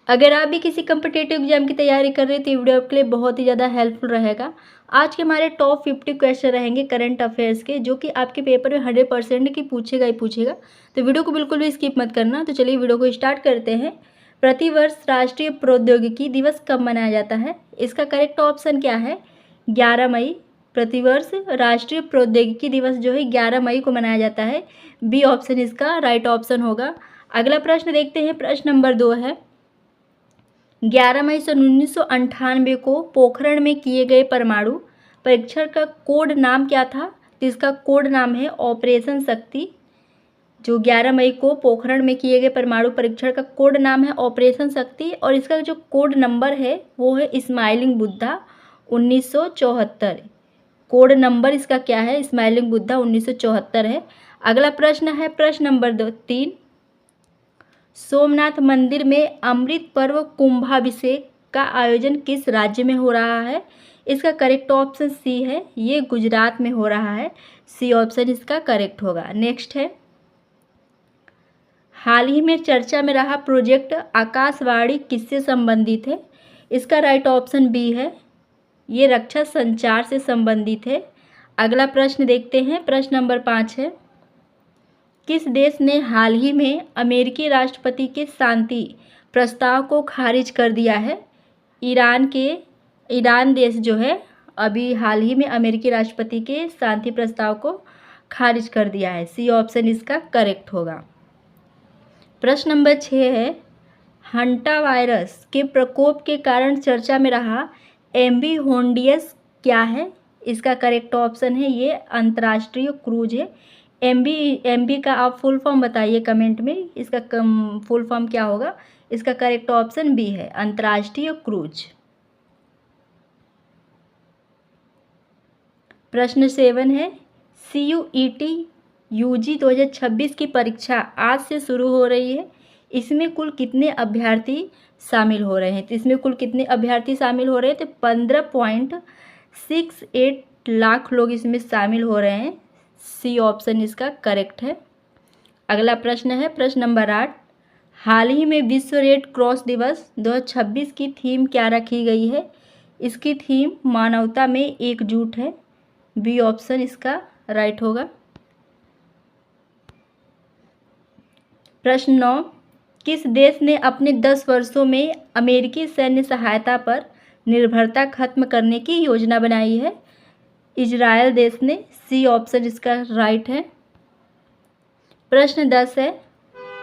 अगर आप भी किसी कम्पिटिटिव एग्जाम की तैयारी कर रहे हैं तो ये वीडियो आपके लिए बहुत ही ज़्यादा हेल्पफुल रहेगा। आज के हमारे टॉप 50 क्वेश्चन रहेंगे करंट अफेयर्स के, जो कि आपके पेपर में 100% की पूछेगा ही पूछेगा। तो वीडियो को बिल्कुल भी स्किप मत करना। तो चलिए वीडियो को स्टार्ट करते हैं। प्रतिवर्ष राष्ट्रीय प्रौद्योगिकी दिवस कब मनाया जाता है? इसका करेक्ट ऑप्शन क्या है? 11 मई। प्रतिवर्ष राष्ट्रीय प्रौद्योगिकी दिवस जो है 11 मई को मनाया जाता है। बी ऑप्शन इसका राइट ऑप्शन होगा। अगला प्रश्न देखते हैं। प्रश्न नंबर 2 है, 11 मई सन 1998 को पोखरण में किए गए परमाणु परीक्षण का कोड नाम क्या था? तो इसका कोड नाम है ऑपरेशन शक्ति। जो 11 मई को पोखरण में किए गए परमाणु परीक्षण का कोड नाम है ऑपरेशन शक्ति, और इसका जो कोड नंबर है वो है स्माइलिंग बुद्धा 1974। कोड नंबर इसका क्या है? स्माइलिंग बुद्धा 1974 है। अगला प्रश्न है प्रश्न नंबर 3, सोमनाथ मंदिर में अमृत पर्व कुंभाभिषेक का आयोजन किस राज्य में हो रहा है? इसका करेक्ट ऑप्शन सी है, ये गुजरात में हो रहा है। सी ऑप्शन इसका करेक्ट होगा। नेक्स्ट है, हाल ही में चर्चा में रहा प्रोजेक्ट आकाशवाणी किससे संबंधित है? इसका राइट ऑप्शन बी है, ये रक्षा संचार से संबंधित है। अगला प्रश्न देखते हैं। प्रश्न नंबर 5 है, किस देश ने हाल ही में अमेरिकी राष्ट्रपति के शांति प्रस्ताव को खारिज कर दिया है? ईरान देश जो है अभी हाल ही में अमेरिकी राष्ट्रपति के शांति प्रस्ताव को खारिज कर दिया है। सी ऑप्शन इसका करेक्ट होगा। प्रश्न नंबर 6 है, हंटा वायरस के प्रकोप के कारण चर्चा में रहा एमवी होन्डियस क्या है? इसका करेक्ट ऑप्शन है, ये अंतर्राष्ट्रीय क्रूज है। एमबी का आप फुल फॉर्म बताइए कमेंट में, इसका फुल फॉर्म क्या होगा? इसका करेक्ट ऑप्शन बी है, अंतर्राष्ट्रीय क्रूज। प्रश्न 7 है, CUET UG 2026 की परीक्षा आज से शुरू हो रही है। इसमें कुल कितने अभ्यर्थी शामिल हो रहे हैं? तो इसमें कुल कितने अभ्यर्थी शामिल हो रहे हैं? तो 15.68 लाख लोग इसमें शामिल हो रहे हैं। सी ऑप्शन इसका करेक्ट है। अगला प्रश्न है प्रश्न नंबर 8, हाल ही में विश्व रेड क्रॉस दिवस 2026 की थीम क्या रखी गई है? इसकी थीम मानवता में एकजुट है। बी ऑप्शन इसका राइट होगा। प्रश्न 9, किस देश ने अपने 10 वर्षों में अमेरिकी सैन्य सहायता पर निर्भरता खत्म करने की योजना बनाई है? इजरायल देश ने। सी ऑप्शन इसका राइट है। प्रश्न 10 है,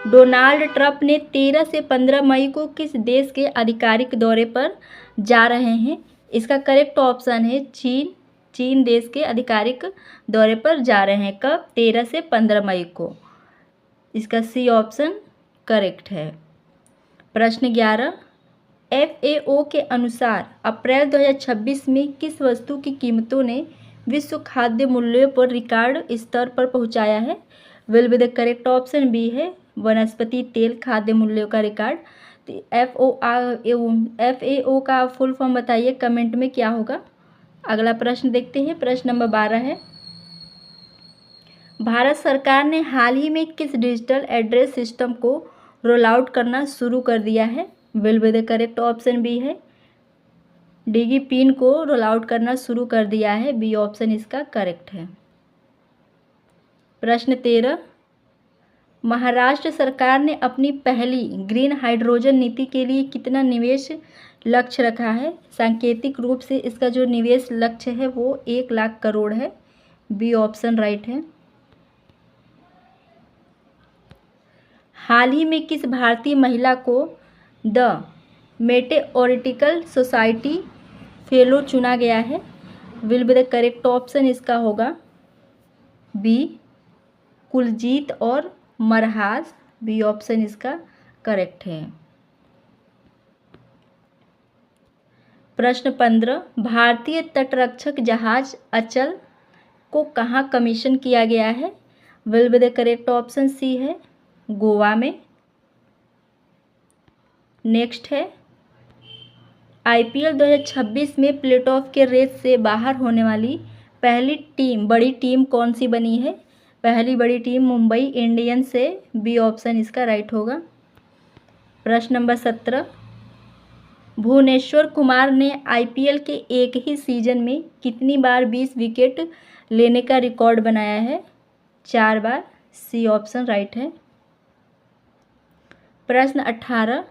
डोनाल्ड ट्रंप ने 13 से 15 मई को किस देश के आधिकारिक दौरे पर जा रहे हैं? इसका करेक्ट ऑप्शन है चीन देश के आधिकारिक दौरे पर जा रहे हैं। कब? 13 से 15 मई को। इसका सी ऑप्शन करेक्ट है। प्रश्न 11, FAO के अनुसार अप्रैल 2026 में किस वस्तु की कीमतों ने विश्व खाद्य मूल्यों पर रिकॉर्ड स्तर पर पहुंचाया है? Will be the correct option B है, वनस्पति तेल खाद्य मूल्यों का रिकॉर्ड। FAO का फुल फॉर्म बताइए कमेंट में क्या होगा। अगला प्रश्न देखते हैं। प्रश्न नंबर 12 है, भारत सरकार ने हाल ही में किस डिजिटल एड्रेस सिस्टम को रोल आउट करना शुरू कर दिया है? Will be the correct option B है, डिगी पिन को रोल आउट करना शुरू कर दिया है। बी ऑप्शन इसका करेक्ट है। प्रश्न 13, महाराष्ट्र सरकार ने अपनी पहली ग्रीन हाइड्रोजन नीति के लिए कितना निवेश लक्ष्य रखा है? सांकेतिक रूप से इसका जो निवेश लक्ष्य है वो 1 लाख करोड़ है। बी ऑप्शन राइट है। हाल ही में किस भारतीय महिला को द मेटेओरिटिकल सोसाइटी फेलो चुना गया है? Will be the correct option इसका होगा बी, कुलजीत और मरहाज। बी ऑप्शन इसका करेक्ट है। प्रश्न 15, भारतीय तटरक्षक जहाज अचल को कहाँ कमीशन किया गया है? Will be the correct option C है, गोवा में। नेक्स्ट है, IPL 2026 में प्लेट ऑफ के रेस से बाहर होने वाली पहली बड़ी टीम कौन सी बनी है? पहली बड़ी टीम मुंबई इंडियंस से। बी ऑप्शन इसका राइट होगा। प्रश्न नंबर 17, भुवनेश्वर कुमार ने आईपीएल के एक ही सीजन में कितनी बार 20 विकेट लेने का रिकॉर्ड बनाया है? 4 बार। सी ऑप्शन राइट है। प्रश्न 18,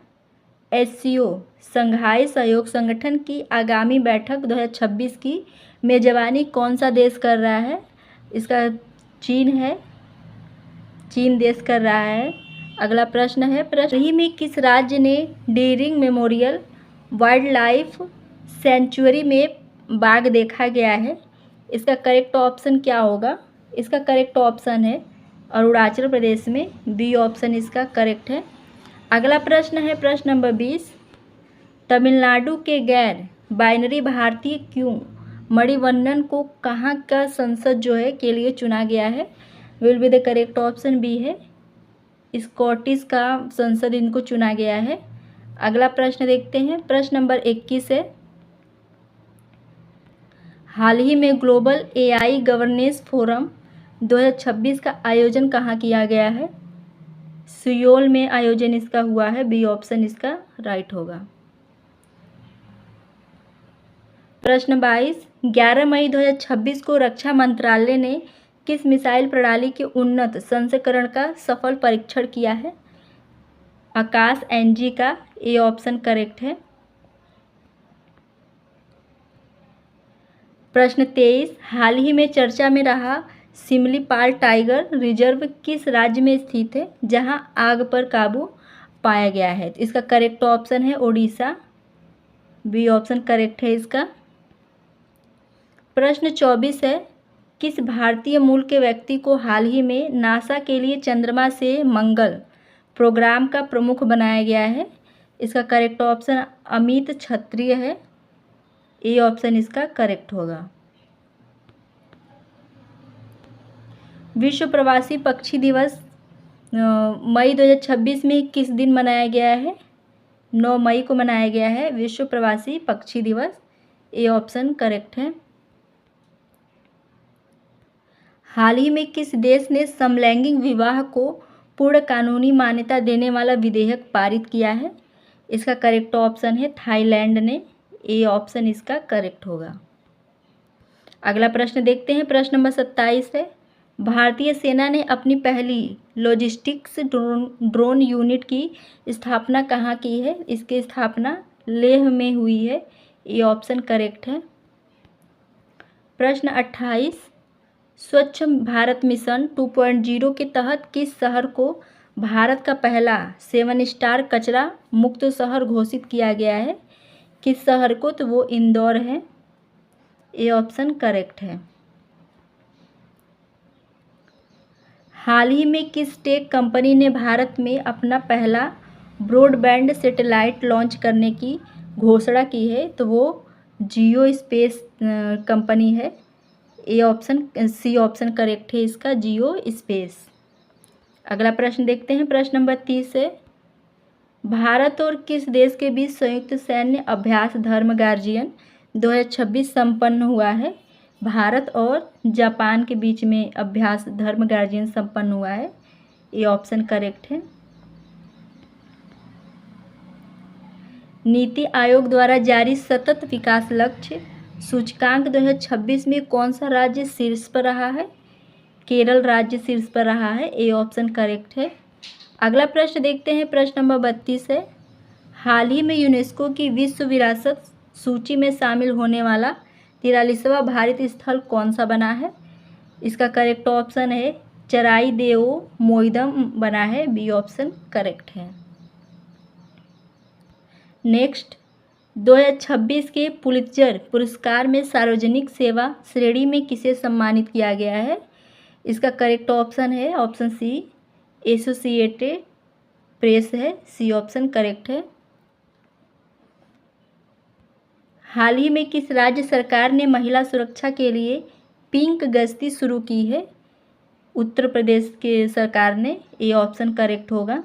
एससीओ शंघाई सहयोग संगठन की आगामी बैठक 2026 की मेजबानी कौन सा देश कर रहा है? इसका चीन है, चीन देश कर रहा है। अगला प्रश्न है, प्रश्न ही में किस राज्य ने D-ring memorial wild life sanctuary में बाघ देखा गया है? इसका करेक्ट ऑप्शन क्या होगा? इसका करेक्ट ऑप्शन है अरुणाचल प्रदेश में। बी ऑप्शन इसका करेक्ट है। अगला प्रश्न है प्रश्न नंबर 20, तमिलनाडु के गैर बाइनरी भारतीय क्यों मणिवन्नन को कहाँ का संसद जो है के लिए चुना गया है? Will be the correct option B है, स्कॉटिश का संसद इनको चुना गया है। अगला प्रश्न देखते हैं, प्रश्न नंबर 21 है, हाल ही में ग्लोबल एआई गवर्नेंस फोरम 2026 का आयोजन कहाँ किया गया है? सियोल में आयोजन इसका हुआ है। बी ऑप्शन इसका राइट होगा। प्रश्न 22, 11 मई 2026 को रक्षा मंत्रालय ने किस मिसाइल प्रणाली के उन्नत संस्करण का सफल परीक्षण किया है? आकाश एनजी का। ए ऑप्शन करेक्ट है। प्रश्न 23, हाल ही में चर्चा में रहा सिमलीपाल टाइगर रिजर्व किस राज्य में स्थित है जहां आग पर काबू पाया गया है? इसका करेक्ट ऑप्शन है ओडिशा। बी ऑप्शन करेक्ट है इसका। प्रश्न 24 है, किस भारतीय मूल के व्यक्ति को हाल ही में नासा के लिए चंद्रमा से मंगल प्रोग्राम का प्रमुख बनाया गया है? इसका करेक्ट ऑप्शन अमित क्षत्रिय है। ए ऑप्शन इसका करेक्ट होगा। विश्व प्रवासी पक्षी दिवस मई 2026 में किस दिन मनाया गया है? 9 मई को मनाया गया है विश्व प्रवासी पक्षी दिवस। ए ऑप्शन करेक्ट है। हाल ही में किस देश ने समलैंगिक विवाह को पूर्ण कानूनी मान्यता देने वाला विधेयक पारित किया है? इसका करेक्ट ऑप्शन है थाईलैंड ने। ए ऑप्शन इसका करेक्ट होगा। अगला प्रश्न देखते हैं, प्रश्न नंबर 27 है, भारतीय सेना ने अपनी पहली लॉजिस्टिक्स ड्रोन यूनिट की स्थापना कहाँ की है? इसकी स्थापना लेह में हुई है। ये ऑप्शन करेक्ट है। प्रश्न 28, स्वच्छ भारत मिशन 2.0 के तहत किस शहर को भारत का पहला 7 स्टार कचरा मुक्त शहर घोषित किया गया है? किस शहर को? तो वो इंदौर है। ए ऑप्शन करेक्ट है। हाल ही में किस टेक कंपनी ने भारत में अपना पहला ब्रॉडबैंड सैटेलाइट लॉन्च करने की घोषणा की है? तो वो जियो स्पेस कंपनी है। A option C option correct है इसका, जियो स्पेस। अगला प्रश्न देखते हैं, प्रश्न नंबर 30 है, भारत और किस देश के बीच संयुक्त सैन्य अभ्यास धर्म गार्जियन 2026 संपन्न हुआ है? भारत और जापान के बीच में अभ्यास धर्म गार्जियन संपन्न हुआ है। ये ऑप्शन करेक्ट है। नीति आयोग द्वारा जारी सतत विकास लक्ष्य सूचकांक 2026 में कौन सा राज्य शीर्ष पर रहा है? केरल राज्य शीर्ष पर रहा है। ए ऑप्शन करेक्ट है। अगला प्रश्न देखते हैं, प्रश्न नंबर 32 है, हाल ही में यूनेस्को की विश्व विरासत सूची में शामिल होने वाला 43वां भारतीय स्थल कौन सा बना है? इसका करेक्ट ऑप्शन है चराई देओ मोइदम बना है। बी ऑप्शन करेक्ट है। नेक्स्ट, 2026 के पुलित्जर पुरस्कार में सार्वजनिक सेवा श्रेणी में किसे सम्मानित किया गया है? इसका करेक्ट ऑप्शन है ऑप्शन सी एसोसिएटेड प्रेस है। सी ऑप्शन करेक्ट है। हाल ही में किस राज्य सरकार ने महिला सुरक्षा के लिए पिंक गश्ती शुरू की है? उत्तर प्रदेश के सरकार ने। ए ऑप्शन करेक्ट होगा।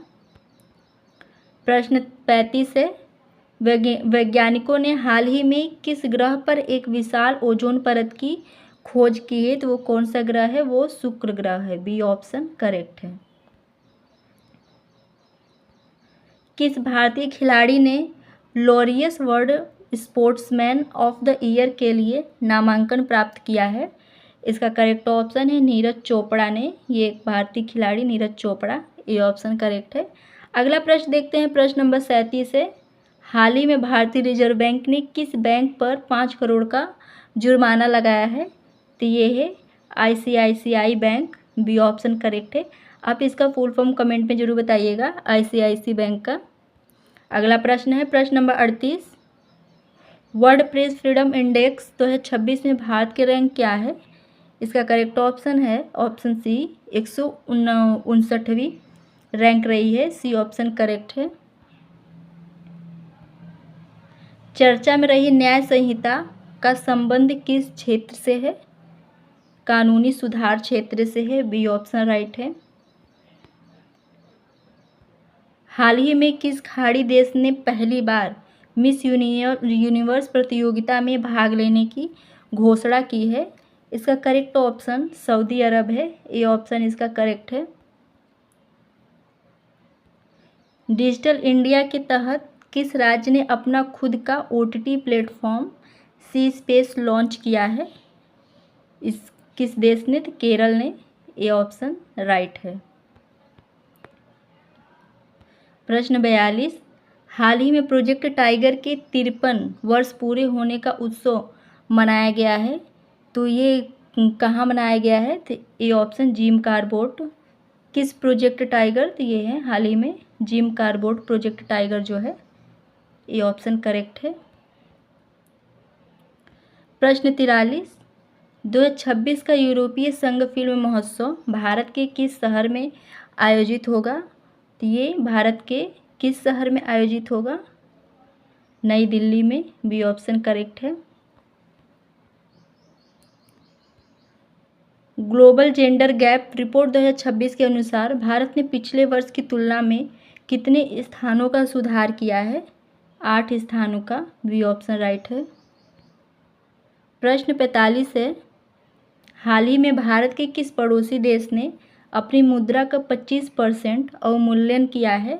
प्रश्न 35 है, वैज्ञानिकों ने हाल ही में किस ग्रह पर एक विशाल ओजोन परत की खोज की है? तो वो कौन सा ग्रह है? वो शुक्र ग्रह है। बी ऑप्शन करेक्ट है। किस भारतीय खिलाड़ी ने Laureus world sportsman of the year के लिए नामांकन प्राप्त किया है? इसका करेक्ट ऑप्शन है नीरज चोपड़ा ने। ये एक भारतीय खिलाड़ी नीरज चोपड़ा, ये ऑप्शन करेक्ट है। अगला प्रश्न देखते हैं, प्रश्न नंबर 37 है। हाल ही में भारतीय रिजर्व बैंक ने किस बैंक पर 5 करोड़ का जुर्माना लगाया है? तो ये है ICICI bank, B option correct है। आप इसका फुल फॉर्म कमेंट में जरूर बताइएगा, ICICI बैंक का। अगला प्रश्न है प्रश्न number 38। World press freedom index 2026 में भारत के रैंक क्या है? इसका करेक्ट ऑप्शन है ऑप्शन सी, 159वीं रैंक रही है, सी ऑप्शन करेक्ट है। चर्चा में रही न्याय संहिता का संबंध किस क्षेत्र से है? कानूनी सुधार क्षेत्र से है, बी ऑप्शन राइट है। हाल ही में किस खाड़ी देश ने पहली बार मिस यूनिवर्स प्रतियोगिता में भाग लेने की घोषणा की है? इसका करेक्ट ऑप्शन सऊदी अरब है, ये ऑप्शन इसका करेक्ट है। डिजिटल इंडिया के तहत किस राज्य ने अपना खुद का OTT प्लेटफॉर्म सी स्पेस लॉन्च किया है? इस किस देश ने? तो केरल ने, ये ऑप्शन राइट है। प्रश्न 42। हाल ही में प्रोजेक्ट टाइगर के 53 वर्ष पूरे होने का उत्सव मनाया गया है, तो ये कहाँ मनाया गया है? तो ये ऑप्शन जिम कारबोट। किस प्रोजेक्ट टाइगर? तो ये है हाल ही में जिम कारबोट प्रोजेक्ट टाइगर जो है, ये ऑप्शन करेक्ट है। प्रश्न 43। 2026 का यूरोपीय संघ फिल्म महोत्सव भारत के किस शहर में आयोजित होगा? तो ये भारत के किस शहर में आयोजित होगा? नई दिल्ली में, बी ऑप्शन करेक्ट है। ग्लोबल जेंडर गैप रिपोर्ट 2026 के अनुसार भारत ने पिछले वर्ष की तुलना में कितने स्थानों का सुधार किया है? 8 स्थानों का, बी ऑप्शन राइट है। प्रश्न 45 है। हाल ही में भारत के किस पड़ोसी देश ने अपनी मुद्रा का 25% अवमूल्यन किया है?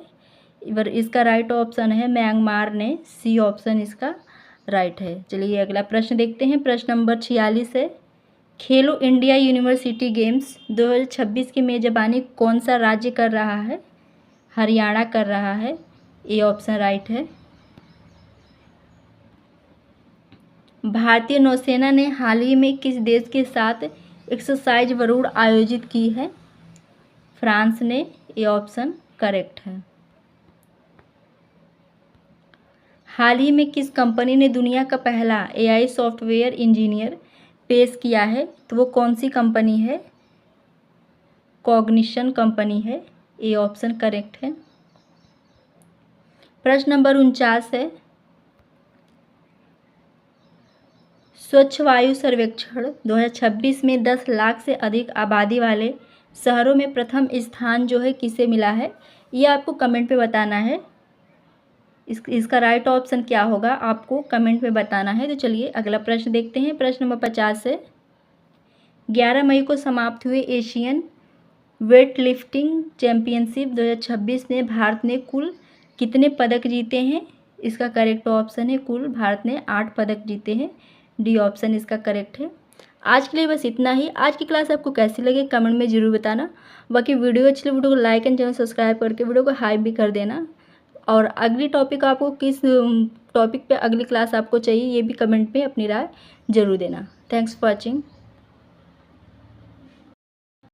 इसका राइट ऑप्शन है म्यांमार ने, सी ऑप्शन इसका राइट है। चलिए अगला प्रश्न देखते हैं, प्रश्न नंबर 46 है। खेलो इंडिया यूनिवर्सिटी गेम्स 2026 की मेजबानी कौन सा राज्य कर रहा है? हरियाणा कर रहा है, ये ऑप्शन राइट है। भारतीय नौसेना ने हाल ही में किस देश के साथ एक्सरसाइज वरुण आयोजित की है? फ्रांस ने, ये ऑप्शन करेक्ट है। हाल ही में किस कंपनी ने दुनिया का पहला AI सॉफ्टवेयर इंजीनियर पेश किया है? तो वो कौन सी कंपनी है? कॉग्निशन कंपनी है, ये ऑप्शन करेक्ट है। प्रश्न नंबर 49 है। स्वच्छ वायु सर्वेक्षण 2026 में 10 लाख से अधिक आबादी वाले शहरों में प्रथम स्थान जो है किसे मिला है? ये आपको कमेंट पे बताना है। इसका राइट ऑप्शन क्या होगा आपको कमेंट में बताना है। तो चलिए अगला प्रश्न देखते हैं, प्रश्न नंबर 50 है। 11 मई को समाप्त हुए एशियन वेट लिफ्टिंग चैम्पियनशिप 2026 में भारत ने कुल कितने पदक जीते हैं? इसका करेक्ट ऑप्शन है कुल भारत ने 8 पदक जीते हैं, डी ऑप्शन इसका करेक्ट है। आज के लिए बस इतना ही। आज की क्लास आपको कैसी लगे कमेंट में ज़रूर बताना। बाकी वीडियो अच्छी लगे वीडियो को लाइक एंड चैनल सब्सक्राइब करके वीडियो को हाइप भी कर देना। और अगली टॉपिक आपको किस टॉपिक पे अगली क्लास आपको चाहिए ये भी कमेंट पे अपनी राय ज़रूर देना। Thanks for watching.